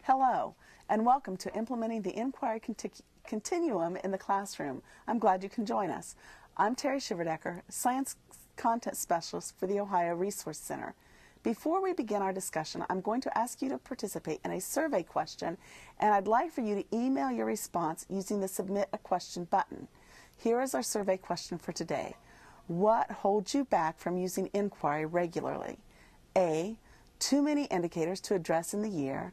Hello, and welcome to Implementing the Inquiry Continuum in the Classroom. I'm glad you can join us. I'm Terry Shiverdecker, Science Content Specialist for the Ohio Resource Center. Before we begin our discussion, I'm going to ask you to participate in a survey question, and I'd like for you to email your response using the Submit a Question button. Here is our survey question for today. What holds you back from using inquiry regularly? A, too many indicators to address in the year.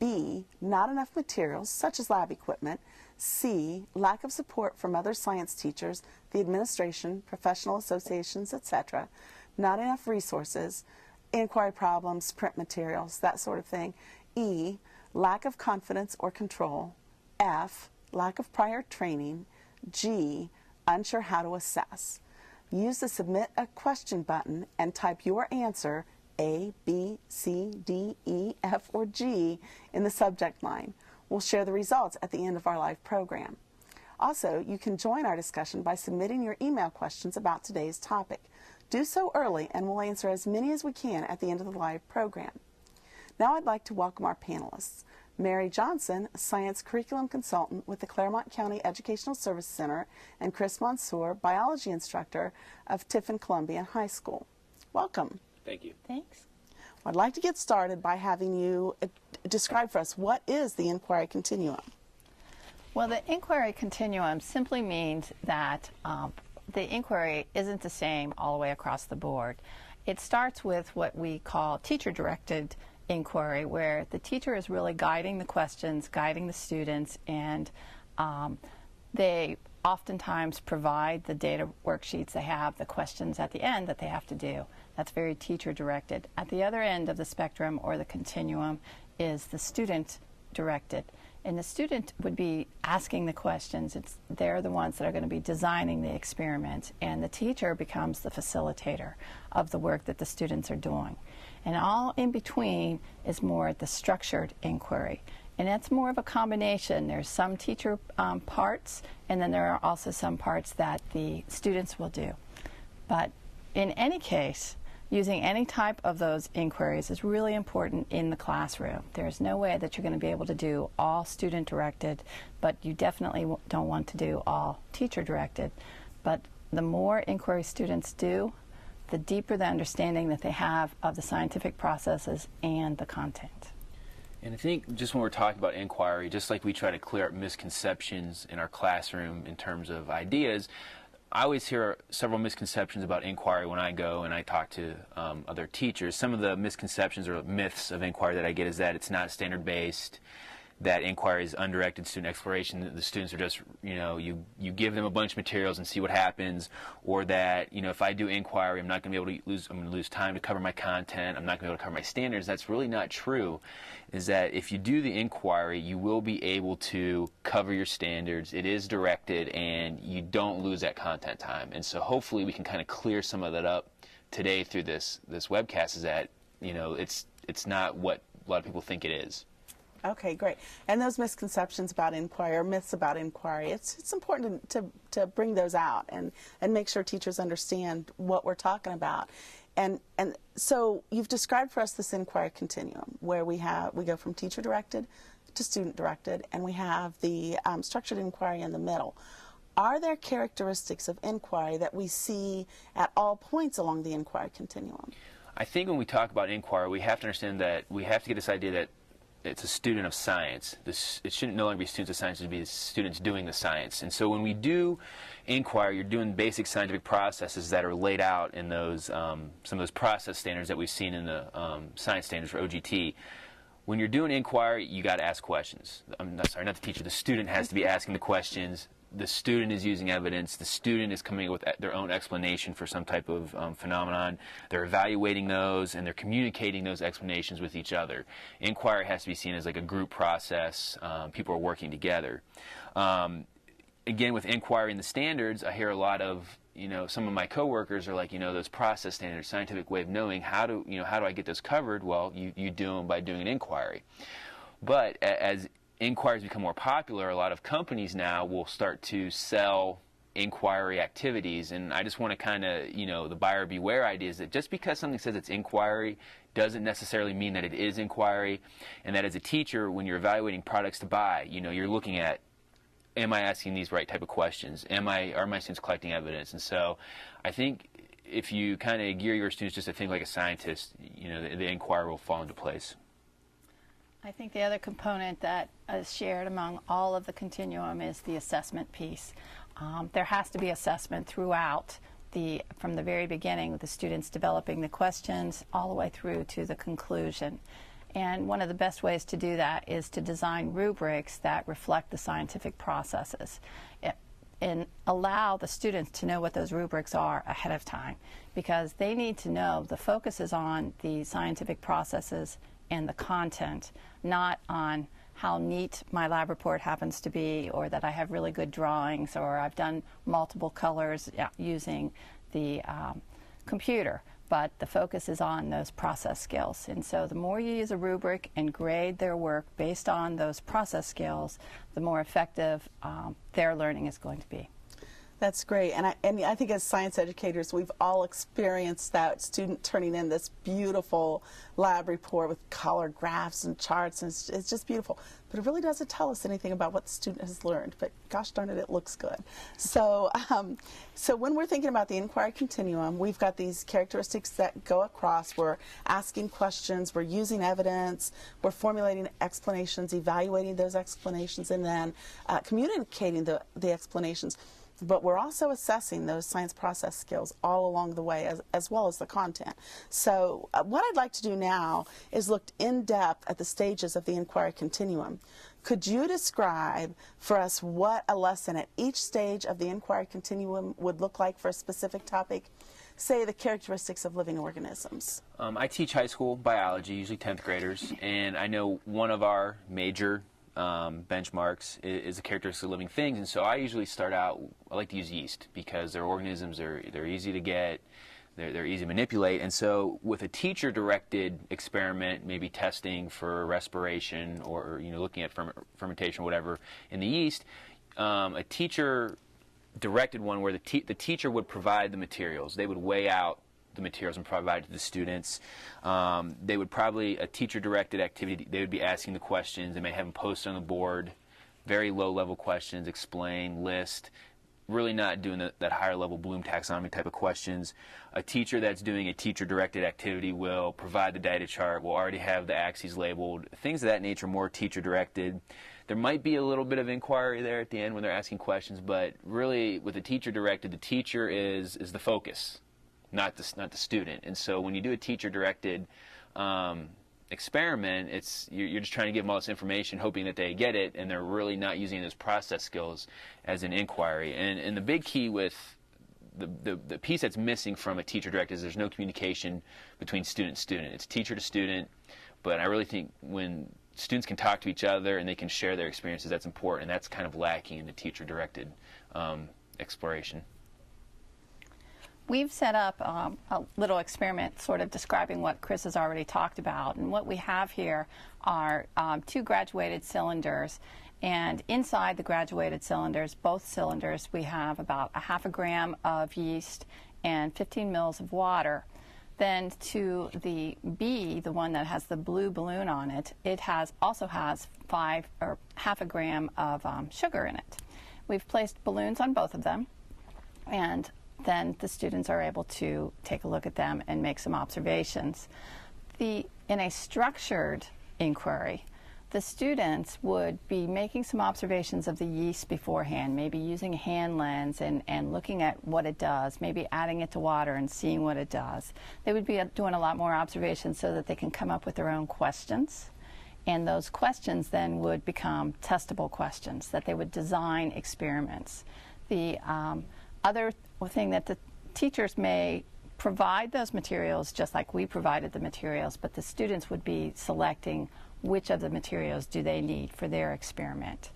B, not enough materials, such as lab equipment. C, lack of support from other science teachers, the administration, professional associations, etc. Not enough resources, inquiry problems, print materials, that sort of thing. E, lack of confidence or control. F, lack of prior training. G, unsure how to assess. Use the Submit a Question button and type your answer A, B, C, D, E, F, or G in the subject line. We'll share the results at the end of our live program. Also, you can join our discussion by submitting your email questions about today's topic. Do so early and we'll answer as many as we can at the end of the live program. Now I'd like to welcome our panelists. Mary Johnson, Science Curriculum Consultant with the Claremont County Educational Service Center, and Chris Mansour, Biology Instructor of Tiffin Columbian High School. Welcome. Thank you. Thanks. Well, I'd like to get started by having you describe for us what is the inquiry continuum. Well, the inquiry continuum simply means that the inquiry isn't the same all the way across the board. It starts with what we call teacher-directed inquiry, where the teacher is really guiding the questions, guiding the students, and they oftentimes provide the data worksheets. They have the questions at the end that they have to do. That's very teacher-directed. At the other end of the spectrum, or the continuum, is the student-directed. And the student would be asking the questions. They're the ones that are going to be designing the experiments, and the teacher becomes the facilitator of the work that the students are doing. And all in between is more the structured inquiry. And that's more of a combination. There's some teacher parts, and then there are also some parts that the students will do. But in any case, using any type of those inquiries is really important in the classroom. There's no way that you're going to be able to do all student-directed, but you definitely don't want to do all teacher-directed. But the more inquiry students do, the deeper the understanding that they have of the scientific processes and the content. And I think just when we're talking about inquiry, just like we try to clear up misconceptions in our classroom in terms of ideas, I always hear several misconceptions about inquiry when I go and I talk to other teachers. Some of the misconceptions or myths of inquiry that I get is that it's not standard-based, that inquiry is undirected student exploration, the students are just, you give them a bunch of materials and see what happens, or that, if I do inquiry, I'm not going to be able to I'm going to lose time to cover my content, I'm not going to be able to cover my standards. That's really not true. Is that if you do the inquiry, you will be able to cover your standards. It is directed, and you don't lose that content time. And so hopefully we can kind of clear some of that up today through this webcast, is that, it's not what a lot of people think it is. Okay, great. And those misconceptions about inquiry, or myths about inquiry, it's important to bring those out and make sure teachers understand what we're talking about. And so you've described for us this inquiry continuum, where we go from teacher-directed to student-directed, and we have the structured inquiry in the middle. Are there characteristics of inquiry that we see at all points along the inquiry continuum? I think when we talk about inquiry, we have to understand that we have to get this idea that it's a student of science. It shouldn't no longer be students of science, it should be students doing the science. And so when we do inquiry, you're doing basic scientific processes that are laid out in those some of those process standards that we've seen in the science standards for OGT. When you're doing inquiry, you got to ask questions. I'm not the teacher. The student has to be asking the questions. The student is using evidence. The student is coming up with their own explanation for some type of phenomenon. They're evaluating those, and they're communicating those explanations with each other. Inquiry has to be seen as like a group process. People are working together. Again, with inquiry and the standards, I hear a lot of, some of my coworkers are like, those process standards, scientific way of knowing, how do I get those covered? Well, you do them by doing an inquiry. But as inquiries become more popular, a lot of companies now will start to sell inquiry activities. And I just want to kind of, the buyer beware idea is that just because something says it's inquiry doesn't necessarily mean that it is inquiry, and that as a teacher, when you're evaluating products to buy, you're looking at, am I asking these right type of questions? Are my students collecting evidence? And so I think if you kind of gear your students just to think like a scientist, the inquiry will fall into place. I think the other component that is shared among all of the continuum is the assessment piece. There has to be assessment throughout, from the very beginning, with the students developing the questions all the way through to the conclusion. And one of the best ways to do that is to design rubrics that reflect the scientific processes and allow the students to know what those rubrics are ahead of time, because they need to know the focus is on the scientific processes and the content, not on how neat my lab report happens to be, or that I have really good drawings, or I've done multiple colors using the computer. But the focus is on those process skills. And so the more you use a rubric and grade their work based on those process skills, the more effective their learning is going to be. That's great. And I think as science educators, we've all experienced that student turning in this beautiful lab report with color graphs and charts, and it's just beautiful. But it really doesn't tell us anything about what the student has learned. But gosh darn it, it looks good. So, so when we're thinking about the inquiry continuum, we've got these characteristics that go across. We're asking questions, we're using evidence, we're formulating explanations, evaluating those explanations, and then communicating the explanations. But we're also assessing those science process skills all along the way, as well as the content. So what I'd like to do now is look in depth at the stages of the inquiry continuum. Could you describe for us what a lesson at each stage of the inquiry continuum would look like for a specific topic? Say the characteristics of living organisms. I teach high school biology, usually 10th graders, and I know one of our major benchmarks is the characteristics of living things, and so I usually start out, I like to use yeast because they're organisms, they're easy to get, they're easy to manipulate, and so with a teacher-directed experiment, maybe testing for respiration or looking at fermentation or whatever in the yeast, a teacher-directed one where the teacher would provide the materials. They would weigh out the materials and provide to the students. They would probably, a teacher-directed activity, they would be asking the questions. They may have them posted on the board, very low-level questions, explain, list, really not doing that higher-level Bloom taxonomy type of questions. A teacher that's doing a teacher-directed activity will provide the data chart, will already have the axes labeled, things of that nature, more teacher-directed. There might be a little bit of inquiry there at the end when they're asking questions, but really with the teacher-directed, the teacher is the focus, not the student. And so when you do a teacher-directed experiment, you're just trying to give them all this information, hoping that they get it, and they're really not using those process skills as an inquiry. And the big key with the piece that's missing from a teacher-directed is there's no communication between student and student. It's teacher to student, but I really think when students can talk to each other and they can share their experiences, that's important, and that's kind of lacking in the teacher-directed exploration. We've set up a little experiment sort of describing what Chris has already talked about. And what we have here are 2 graduated cylinders. And inside the graduated cylinders, both cylinders, we have about a half a gram of yeast and 15 mils of water. Then to the B, the one that has the blue balloon on it, it also has half a gram of sugar in it. We've placed balloons on both of them, and then the students are able to take a look at them and make some observations. In a structured inquiry, the students would be making some observations of the yeast beforehand, maybe using a hand lens and looking at what it does, maybe adding it to water and seeing what it does. They would be doing a lot more observations so that they can come up with their own questions. And those questions then would become testable questions that they would design experiments. The other thing that the teachers may provide those materials just like we provided the materials, but the students would be selecting which of the materials do they need for their experiment.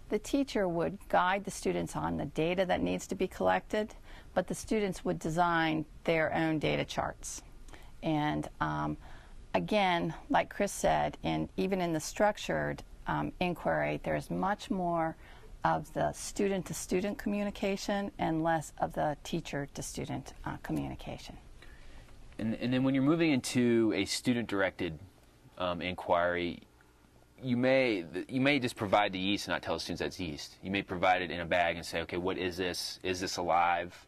The teacher would guide the students on the data that needs to be collected, but the students would design their own data charts. And again, like Chris said, even in the structured inquiry, there's much more of the student-to-student communication and less of the teacher-to-student communication. And then when you're moving into a student-directed inquiry, you may just provide the yeast and not tell the students that's yeast. You may provide it in a bag and say, okay, what is this? Is this alive?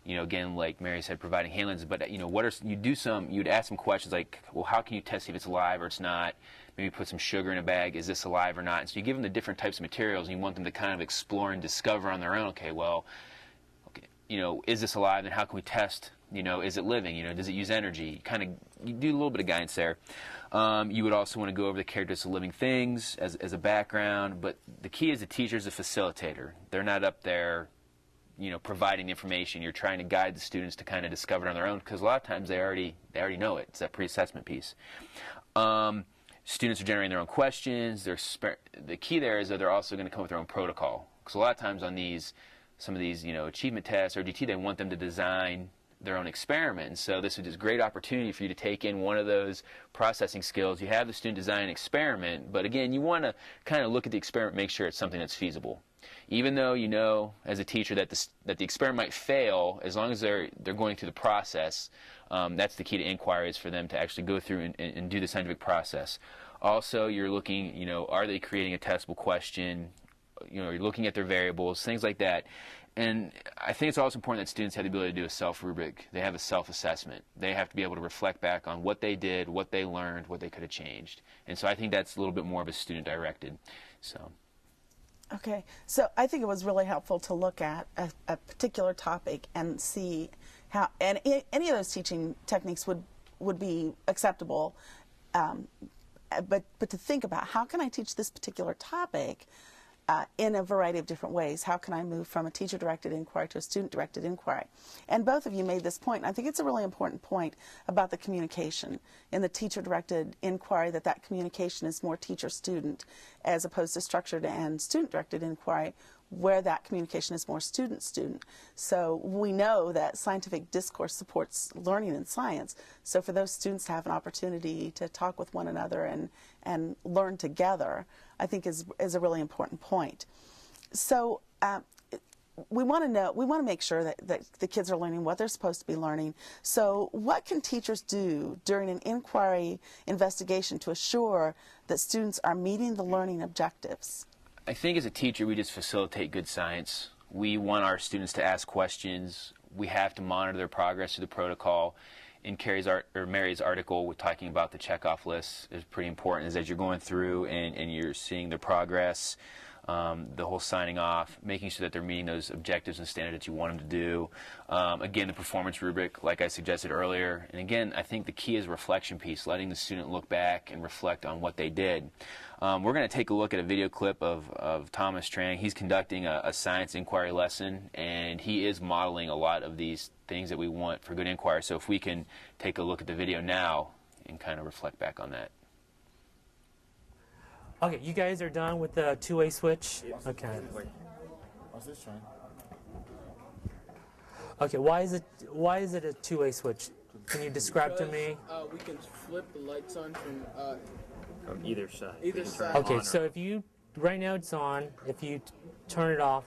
You know, again, like Mary said, providing handlings. But you know, you'd ask some questions like, well, how can you test if it's alive or it's not? Maybe put some sugar in a bag. Is this alive or not? And so you give them the different types of materials, and you want them to kind of explore and discover on their own. Okay, well, you know, is this alive? And how can we test? You know, is it living? You know, does it use energy? You do a little bit of guidance there. You would also want to go over the characteristics of living things as a background. But the key is the teacher's a facilitator. They're not up there, you know, providing the information. You're trying to guide the students to kind of discover it on their own, because a lot of times they already know it. It's that pre-assessment piece. Students are generating their own questions. The key there is that they're also going to come up with their own protocol, because a lot of times on some of these, you know, achievement tests or GT, they want them to design their own experiment. And so this is just a great opportunity for you to take in one of those processing skills. You have the student design an experiment, but again, you want to kind of look at the experiment, make sure it's something that's feasible. Even though you know as a teacher that the experiment might fail, as long as they're going through the process, that's the key to inquiry, is for them to actually go through and do the scientific process. Also, you're looking, you know, are they creating a testable question? You know, you're looking at their variables, things like that. And I think it's also important that students have the ability to do a self-rubric. They have a self-assessment. They have to be able to reflect back on what they did, what they learned, what they could have changed. And so I think that's a little bit more of a student-directed. So. Okay, so I think it was really helpful to look at a particular topic and see how, and any of those teaching techniques would be acceptable, but to think about how can I teach this particular topic in a variety of different ways. How can I move from a teacher-directed inquiry to a student-directed inquiry? And both of you made this point, and I think it's a really important point about the communication. In the teacher-directed inquiry, that communication is more teacher-student as opposed to structured and student-directed inquiry, where that communication is more student-student. So we know that scientific discourse supports learning in science. So for those students to have an opportunity to talk with one another and learn together, I think is a really important point. So we want to make sure that the kids are learning what they're supposed to be learning. So what can teachers do during an inquiry investigation to assure that students are meeting the learning objectives? I think as a teacher, we just facilitate good science. We want our students to ask questions. We have to monitor their progress through the protocol. In Mary's article, we're talking about the checkoff list is pretty important, is as you're going through and you're seeing their progress, the whole signing off, making sure that they're meeting those objectives and standards that you want them to do. Again, the performance rubric, like I suggested earlier. And again, I think the key is reflection piece, letting the student look back and reflect on what they did. We're going to take a look at a video clip of Thomas Trang. He's conducting a science inquiry lesson, and he is modeling a lot of these things that we want for good inquiry. So if we can take a look at the video now and kind of reflect back on that. Okay, you guys are done with the two-way switch? Yes. Okay. How's this trying? Okay, why is it a two-way switch? Can you describe to me? We can flip the lights on From either side. either side. Okay, so if you, right now it's on, if you turn it off,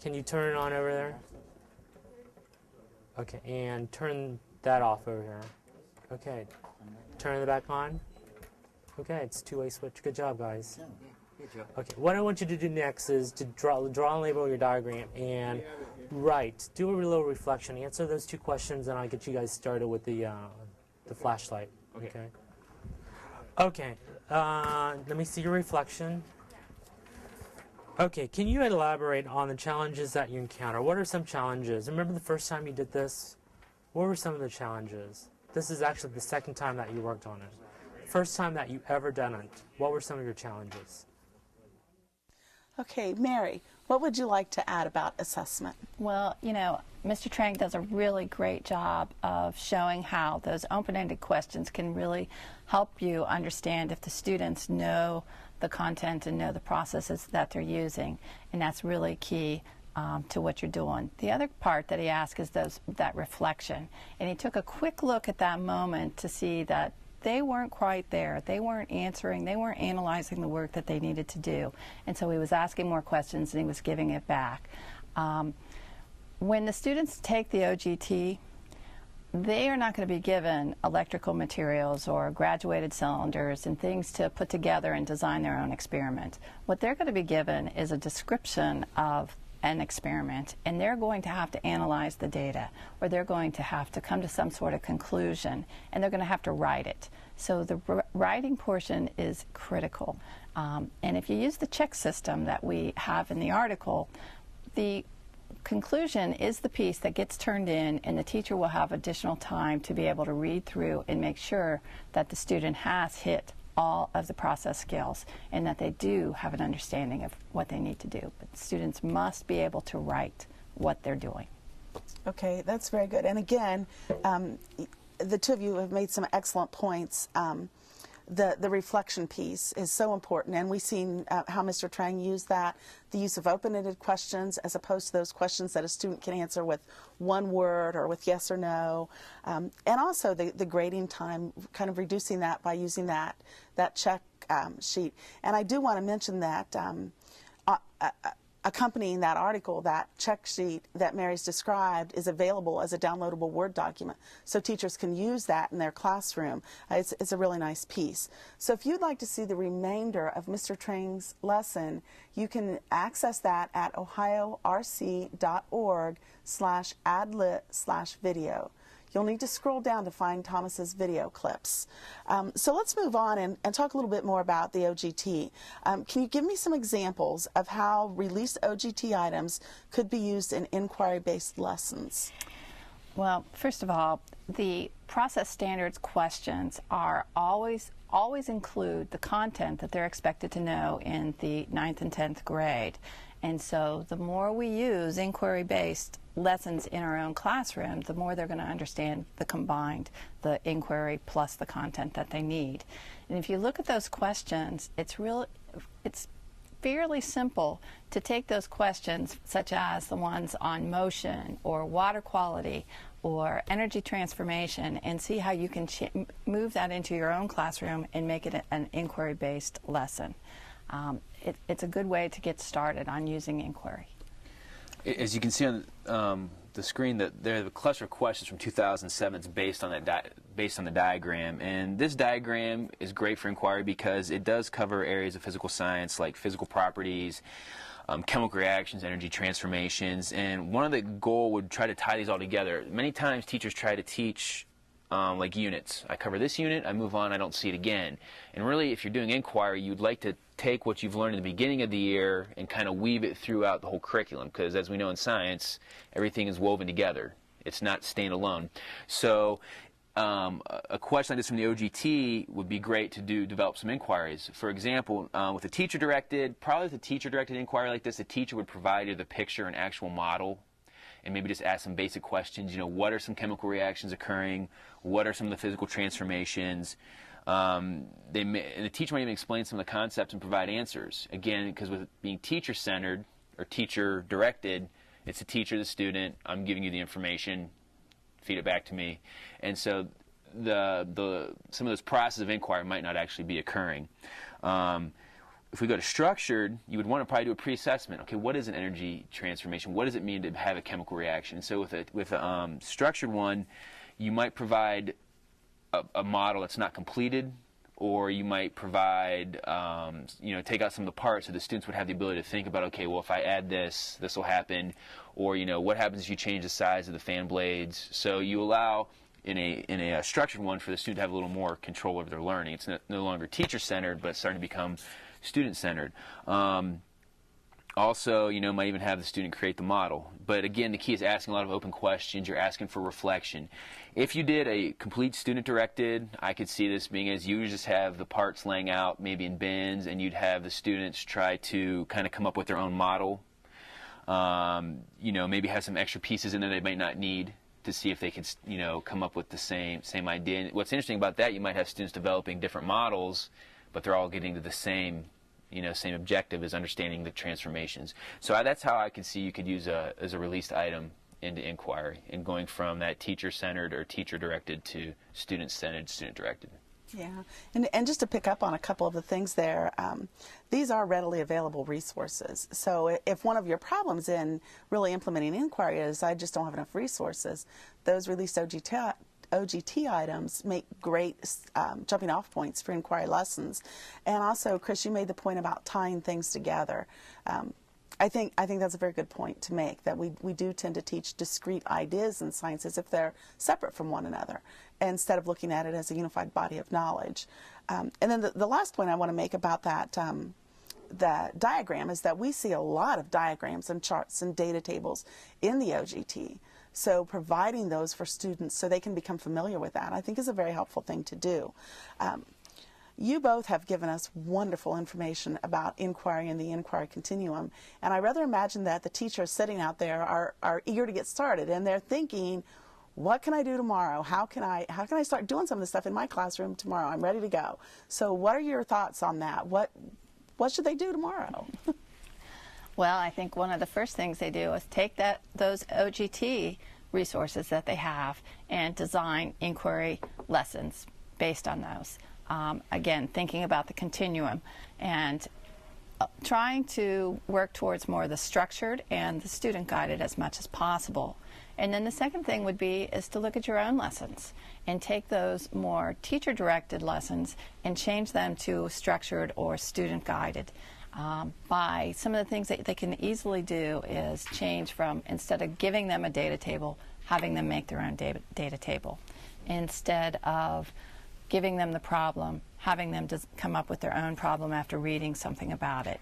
can you turn it on over there? Okay, and turn that off over here. Okay, turn it back on. Okay, it's two-way switch. Good job, guys. Okay, what I want you to do next is to draw and label your diagram and do a little reflection. Answer those two questions, and I'll get you guys started with the flashlight. Okay. Okay. Let me see your reflection. Okay, can you elaborate on the challenges that you encounter? What are some challenges? Remember the first time you did this? What were some of the challenges? This is actually the second time that you worked on it. First time that you ever done it. What were some of your challenges? Okay, Mary, what would you like to add about assessment? Well, you know, Mr. Trang does a really great job of showing how those open-ended questions can really help you understand if the students know the content and know the processes that they're using, and that's really key to what you're doing. The other part that he asked is that reflection, and he took a quick look at that moment to see that they weren't quite there. They weren't answering, they weren't analyzing the work that they needed to do. And so he was asking more questions and he was giving it back. When the students take the OGT, they are not going to be given electrical materials or graduated cylinders and things to put together and design their own experiment. What they're going to be given is a description of an experiment, and they're going to have to analyze the data, or they're going to have to come to some sort of conclusion, and they're going to have to write it. So the writing portion is critical. And if you use the check system that we have in the article, the conclusion is the piece that gets turned in, and the teacher will have additional time to be able to read through and make sure that the student has hit all of the process skills and that they do have an understanding of what they need to do. But students must be able to write what they're doing. Okay, that's very good. And again, the two of you have made some excellent points. The reflection piece is so important, and we've seen how Mr. Trang used that, the use of open-ended questions as opposed to those questions that a student can answer with one word or with yes or no, and also the grading time, kind of reducing that by using that check sheet. And I do want to mention that accompanying that article, that check sheet that Mary's described is available as a downloadable Word document, so teachers can use that in their classroom. It's a really nice piece. So if you'd like to see the remainder of Mr. Trang's lesson, you can access that at ohiorc.org/adlit/video. You'll need to scroll down to find Thomas's video clips. So let's move on and talk a little bit more about the OGT. Can you give me some examples of how released OGT items could be used in inquiry-based lessons? Well, first of all, the process standards questions are always include the content that they're expected to know in the 9th and 10th grade. And so the more we use inquiry-based lessons in our own classroom, the more they're going to understand the inquiry plus the content that they need. And if you look at those questions, it's fairly simple to take those questions, such as the ones on motion or water quality or energy transformation, and see how you can move that into your own classroom and make it an inquiry-based lesson. It's a good way to get started on using inquiry. As you can see on the screen, that there are the cluster of questions from 2007. It's based on the diagram, and this diagram is great for inquiry because it does cover areas of physical science like physical properties, chemical reactions, energy transformations, and one of the goal would try to tie these all together. Many times teachers try to teach like units. I cover this unit, I move on, I don't see it again. And really, if you're doing inquiry, you'd like to take what you've learned in the beginning of the year and kind of weave it throughout the whole curriculum, because as we know in science, everything is woven together. It's not standalone. So a question like this from the OGT would be great to develop some inquiries. For example, with a teacher-directed inquiry like this, the teacher would provide you the picture, an actual model, and maybe just ask some basic questions. You know, what are some chemical reactions occurring? What are some of the physical transformations? And the teacher might even explain some of the concepts and provide answers. Again, because with being teacher-centered or teacher-directed, it's the teacher, the student, I'm giving you the information, feed it back to me. And so some of those processes of inquiry might not actually be occurring. If we go to structured, you would want to probably do a pre-assessment. Okay, what is an energy transformation? What does it mean to have a chemical reaction? So with a structured one, you might provide a model that's not completed, or you might provide, take out some of the parts so the students would have the ability to think about, okay, well, if I add this, this will happen, or, what happens if you change the size of the fan blades? So you allow, in a structured one, for the student to have a little more control over their learning. It's no longer teacher-centered, but it's starting to become student-centered. Also, might even have the student create the model. But again, the key is asking a lot of open questions. You're asking for reflection. If you did a complete student-directed, I could see this being as you would just have the parts laying out maybe in bins, and you'd have the students try to kind of come up with their own model. Maybe have some extra pieces in there they might not need to see if they could, come up with the same idea. And what's interesting about that, you might have students developing different models, but they're all getting to the same objective, is understanding the transformations. So that's how I could see you could use as a released item into inquiry, and going from that teacher-centered or teacher-directed to student-centered, student-directed. Yeah, and just to pick up on a couple of the things there, these are readily available resources. So if one of your problems in really implementing inquiry is I just don't have enough resources, those released OGT items make great jumping off points for inquiry lessons. And also, Chris, you made the point about tying things together. I think that's a very good point to make, that we do tend to teach discrete ideas in science as if they're separate from one another, instead of looking at it as a unified body of knowledge. And then the last point I want to make about that the diagram is that we see a lot of diagrams and charts and data tables in the OGT. So providing those for students so they can become familiar with that, I think, is a very helpful thing to do. You both have given us wonderful information about inquiry and the inquiry continuum, and I rather imagine that the teachers sitting out there are eager to get started, and they're thinking, what can I do tomorrow? How can I start doing some of this stuff in my classroom tomorrow? I'm ready to go. So what are your thoughts on that? What should they do tomorrow? Well, I think one of the first things they do is take those OGT resources that they have and design inquiry lessons based on those. Again, thinking about the continuum and trying to work towards more of the structured and the student guided as much as possible. And then the second thing would be is to look at your own lessons and take those more teacher directed lessons and change them to structured or student guided. By some of the things that they can easily do is change from, instead of giving them a data table, having them make their own data table. Instead of giving them the problem, having them just come up with their own problem after reading something about it.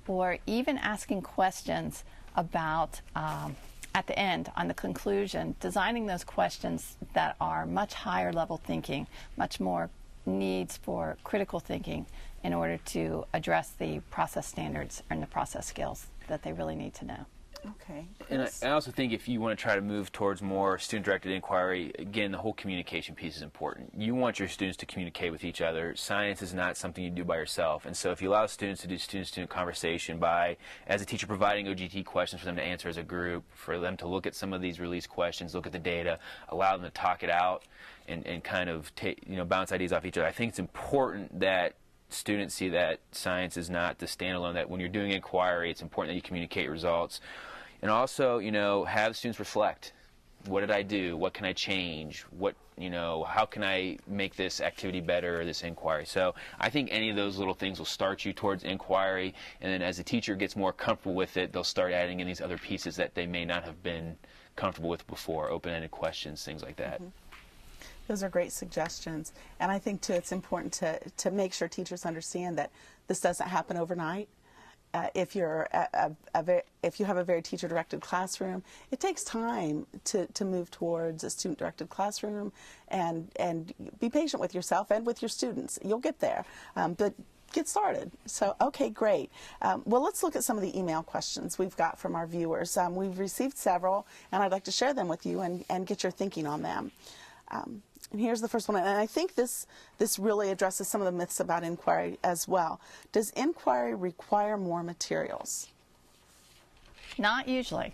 Or even asking questions about, at the end, on the conclusion, designing those questions that are much higher level thinking, much more needs for critical thinking in order to address the process standards and the process skills that they really need to know. Okay. And I also think if you want to try to move towards more student-directed inquiry, again, the whole communication piece is important. You want your students to communicate with each other. Science is not something you do by yourself. And so if you allow students to do student-student conversation by, as a teacher, providing OGT questions for them to answer as a group, for them to look at some of these release questions, look at the data, allow them to talk it out and kind of bounce ideas off each other. I think it's important that students see that science is not the standalone, that when you're doing inquiry, it's important that you communicate results. And also, have students reflect. What did I do? What can I change? How can I make this activity better, or this inquiry? So I think any of those little things will start you towards inquiry, and then as the teacher gets more comfortable with it, they'll start adding in these other pieces that they may not have been comfortable with before, open-ended questions, things like that. Mm-hmm. Those are great suggestions, and I think too it's important to make sure teachers understand that this doesn't happen overnight. If you have a very teacher-directed classroom, it takes time to move towards a student-directed classroom, and be patient with yourself and with your students. You'll get there, but get started. So, okay, great. Well, let's look at some of the email questions we've got from our viewers. We've received several, and I'd like to share them with you and get your thinking on them. And here's the first one, and I think this really addresses some of the myths about inquiry as well. Does inquiry require more materials? Not usually,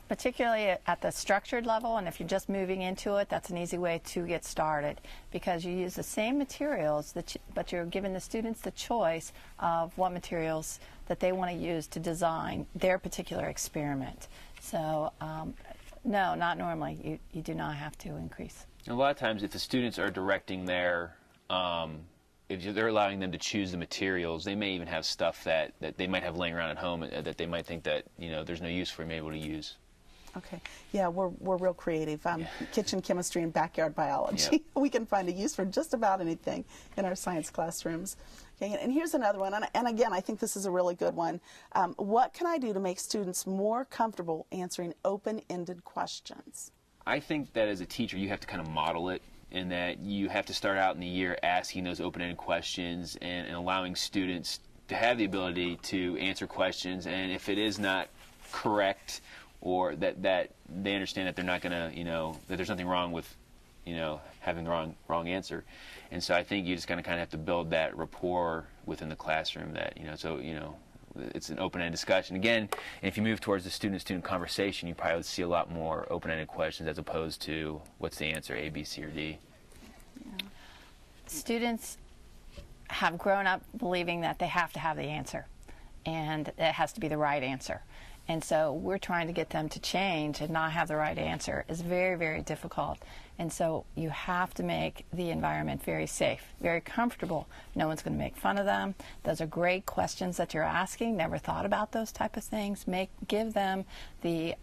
particularly at the structured level, and if you're just moving into it, that's an easy way to get started, because you use the same materials, but you're giving the students the choice of what materials that they want to use to design their particular experiment. So no, not normally. You do not have to increase. A lot of times, if the students are directing their, if they're allowing them to choose the materials, they may even have stuff that they might have laying around at home that they might think that there's no use for them able to use. Okay. Yeah, we're real creative. Yeah. Kitchen chemistry and backyard biology. Yep. We can find a use for just about anything in our science classrooms. Okay, and here's another one, and again, I think this is a really good one. What can I do to make students more comfortable answering open-ended questions? I think that as a teacher, you have to kind of model it, in that you have to start out in the year asking those open-ended questions and allowing students to have the ability to answer questions, and if it is not correct, or that they understand that they're not going to, that there's nothing wrong with, having the wrong answer. And so I think you just kind of have to build that rapport within the classroom that, it's an open-ended discussion. Again, if you move towards the student-to-student conversation, you probably would see a lot more open-ended questions as opposed to what's the answer, A, B, C, or D. Yeah. students have grown up believing that they have to have the answer, and it has to be the right answer. And so we're trying to get them to change and not have the right answer is very, very difficult. And so you have to make the environment very safe, very comfortable. No one's going to make fun of them. Those are great questions that you're asking. Never thought about those type of things. Give them the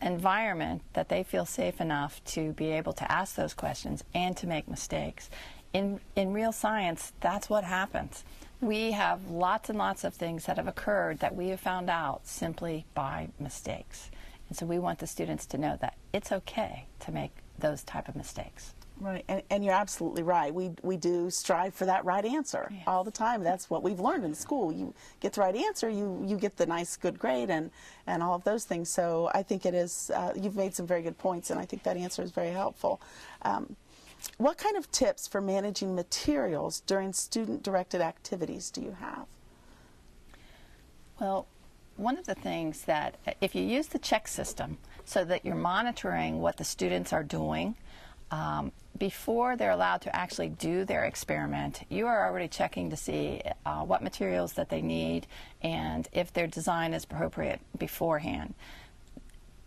environment that they feel safe enough to be able to ask those questions and to make mistakes. In real science, that's what happens. We have lots and lots of things that have occurred that we have found out simply by mistakes. And so we want the students to know that it's okay to make those type of mistakes. Right, and you're absolutely right. We do strive for that right answer all the time. That's what we've learned in school. You get the right answer, you get the nice, good grade, and all of those things. So I think it is, you've made some very good points, and I think that answer is very helpful. What kind of tips for managing materials during student-directed activities do you have? Well, one of the things that, if you use the check system so that you're monitoring what the students are doing, before they're allowed to actually do their experiment, you are already checking to see what materials that they need and if their design is appropriate beforehand.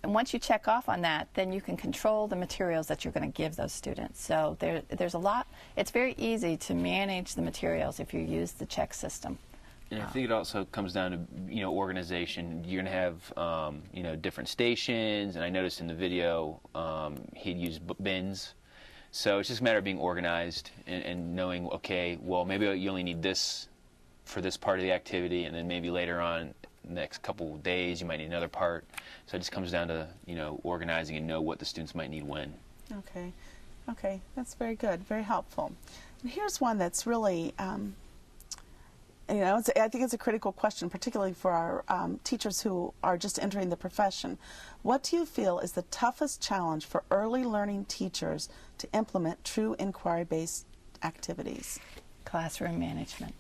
And once you check off on that, then you can control the materials that you're going to give those students. So there's a lot. It's very easy to manage the materials if you use the check system. And I think it also comes down to organization. You're going to have different stations, and I noticed in the video he'd use bins. So it's just a matter of being organized and knowing, okay, well, maybe you only need this for this part of the activity, and then maybe later on, next couple of days, you might need another part. So it just comes down to organizing and know what the students might need when. Okay, that's very good, very helpful. And here's one that's really, I think it's a critical question, particularly for our teachers who are just entering the profession. What do you feel is the toughest challenge for early learning teachers to implement true inquiry-based activities? Classroom management.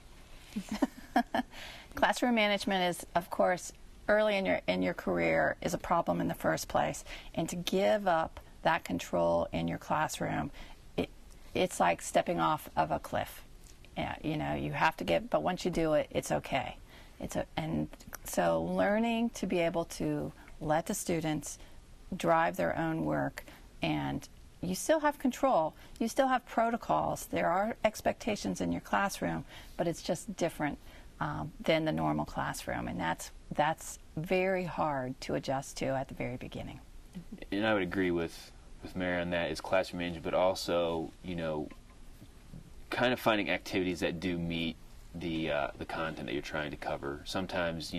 Classroom management is, of course, early in your career is a problem in the first place, and to give up that control in your classroom, it's like stepping off of a cliff. You have to but once you do it, it's okay. And so learning to be able to let the students drive their own work, and you still have control, you still have protocols, there are expectations in your classroom, but it's just different than the normal classroom, and that's very hard to adjust to at the very beginning. And I would agree with Mary on that, is classroom management, but also kind of finding activities that do meet the content that you're trying to cover. Sometimes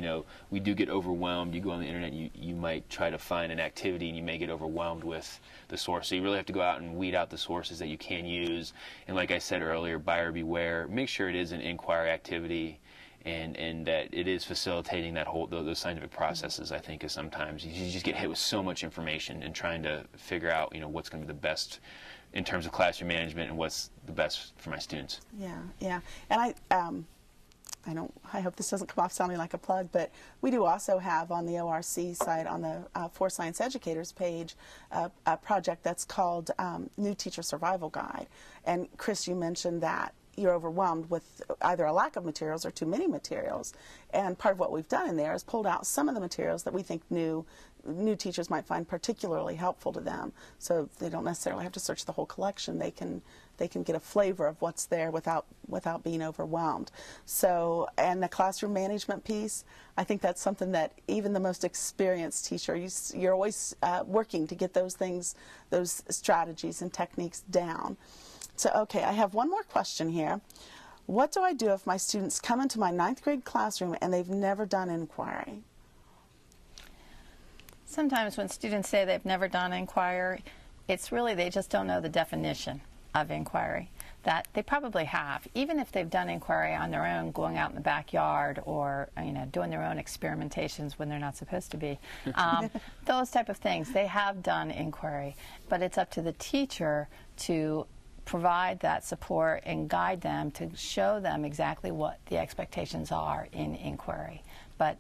we do get overwhelmed. You go on the internet, you might try to find an activity, and you may get overwhelmed with the source. So you really have to go out and weed out the sources that you can use. And like I said earlier, buyer beware. Make sure it is an inquiry activity, and that it is facilitating that those scientific processes. I think is sometimes you just get hit with so much information and trying to figure out what's going to be the best in terms of classroom management and what's the best for my students. Yeah. And I hope this doesn't come off sounding like a plug, but we do also have on the ORC site, on the For Science Educators page, a project that's called New Teacher Survival Guide. And Chris, you mentioned that you're overwhelmed with either a lack of materials or too many materials. And part of what we've done in there is pulled out some of the materials that we think new teachers might find particularly helpful to them. So they don't necessarily have to search the whole collection. They can get a flavor of what's there without being overwhelmed. So, and the classroom management piece, I think that's something that even the most experienced teacher, you're always working to get those things, those strategies and techniques down. So, okay, I have one more question here. What do I do if my students come into my 9th grade classroom and they've never done inquiry? Sometimes when students say they've never done inquiry, it's really they just don't know the definition of inquiry. That they probably have, even if they've done inquiry on their own, going out in the backyard or doing their own experimentations when they're not supposed to be. Those type of things, they have done inquiry, but it's up to the teacher to provide that support and guide them to show them exactly what the expectations are in inquiry. But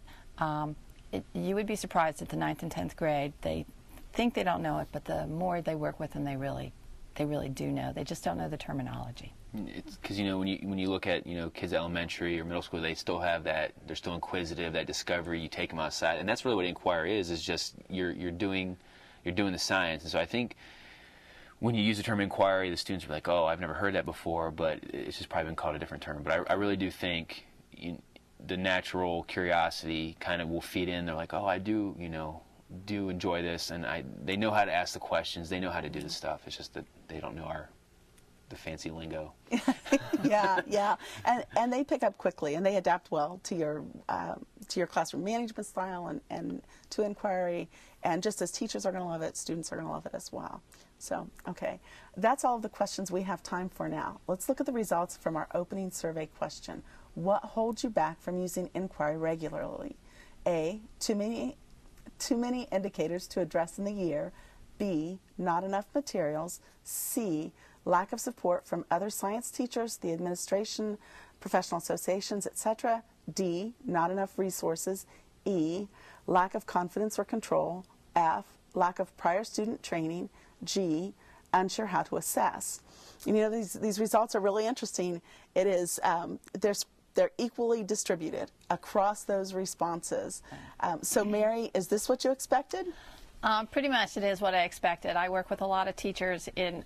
you would be surprised at the 9th and 10th grade. They think they don't know it, but the more they work with them, they really they really do know. They just don't know the terminology. It's because, you know, when you look at, you know, kids elementary or middle school, they still have that, they're still inquisitive, that discovery. You take them outside, and that's really what Inquire is just you're doing the science. And so I think when you use the term inquiry, the students are like, oh, I've never heard that before, but it's just probably been called a different term. But I really do think the natural curiosity kind of will feed in. They're like, oh, I do, you know, do enjoy this, and they know how to ask the questions, they know how to do the stuff. It's just that they don't know the fancy lingo. Yeah, and they pick up quickly, and they adapt well to your classroom management style and to inquiry. And just as teachers are going to love it, students are going to love it as well. So, okay, that's all of the questions we have time for now. Let's look at the results from our opening survey question. What holds you back from using inquiry regularly? A, too many indicators to address in the year. B, not enough materials. C, lack of support from other science teachers, the administration, professional associations, etc. D, not enough resources. E, lack of confidence or control. F, lack of prior student training. G, unsure how to assess. You know, these results are really interesting. It is, they're equally distributed across those responses. So Mary, is this what you expected? Pretty much it is what I expected. I work with a lot of teachers in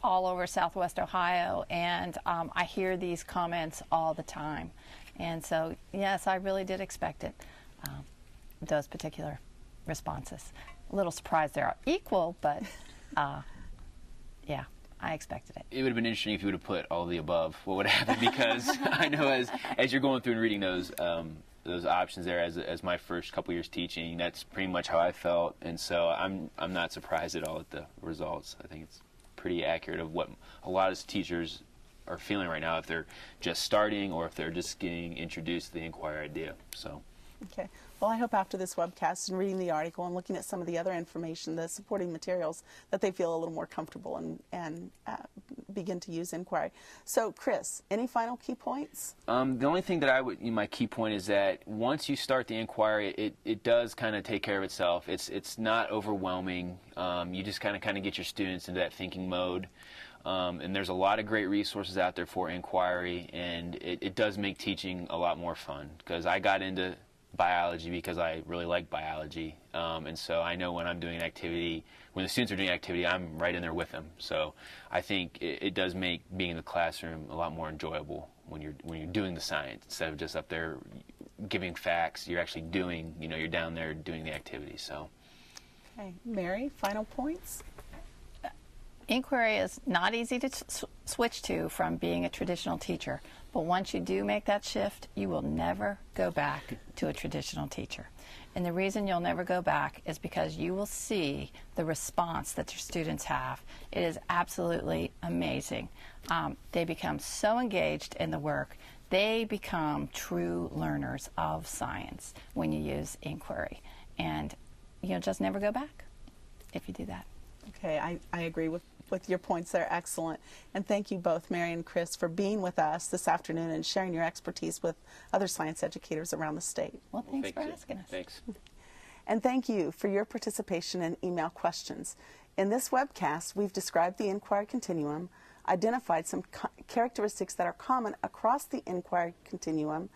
all over Southwest Ohio, and I hear these comments all the time. And so, yes, I really did expect it, those particular responses. A little surprised they're equal, but yeah, I expected it. It would have been interesting if you would have put all of the above. What would happen? Because I know as you're going through and reading those options there, as my first couple years teaching, that's pretty much how I felt, and so I'm not surprised at all at the results. I think it's pretty accurate of what a lot of teachers are feeling right now, if they're just starting or if they're just getting introduced to the inquiry idea. So. Okay. Well, I hope after this webcast and reading the article and looking at some of the other information, the supporting materials, that they feel a little more comfortable and begin to use inquiry. So, Chris, any final key points? The only thing that my key point is that once you start the inquiry, it does kind of take care of itself. It's not overwhelming. You just kind of get your students into that thinking mode. And there's a lot of great resources out there for inquiry, and it does make teaching a lot more fun, because I got into biology because I really like biology, and so I know when I'm doing an activity, when the students are doing an activity, I'm right in there with them. So I think it does make being in the classroom a lot more enjoyable when you're doing the science, instead of just up there giving facts. You're actually doing, you're down there doing the activity. So. Okay, Mary, final points. Inquiry is not easy to switch to from being a traditional teacher, but once you do make that shift, you will never go back to a traditional teacher. And the reason you'll never go back is because you will see the response that your students have. It is absolutely amazing. They become so engaged in the work. They become true learners of science when you use inquiry. And you'll just never go back if you do that. Okay, I agree with your points. They're excellent. And thank you both, Mary and Chris, for being with us this afternoon and sharing your expertise with other science educators around the state. Well, thanks for asking us. Thanks. And thank you for your participation and email questions. In this webcast, we've described the inquiry continuum, identified some characteristics that are common across the inquiry continuum,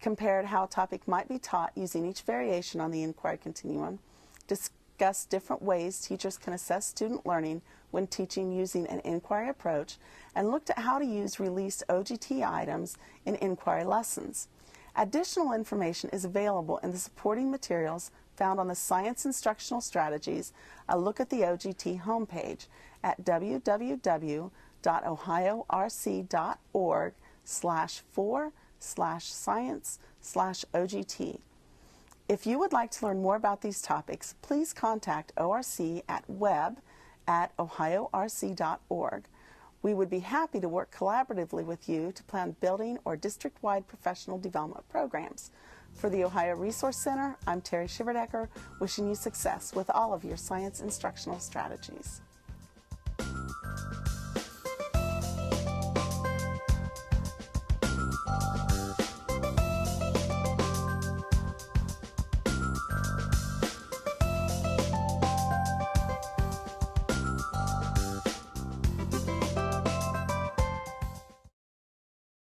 compared how a topic might be taught using each variation on the inquiry continuum, discussed different ways teachers can assess student learning when teaching using an inquiry approach, and looked at how to use released OGT items in inquiry lessons. Additional information is available in the supporting materials found on the Science Instructional Strategies, a look at the OGT homepage at www.ohioRC.org/4/science/OGT. If you would like to learn more about these topics, please contact ORC at web@ohioRC.org. We would be happy to work collaboratively with you to plan building or district-wide professional development programs. For the Ohio Resource Center, I'm Terry Shiverdecker, wishing you success with all of your science instructional strategies.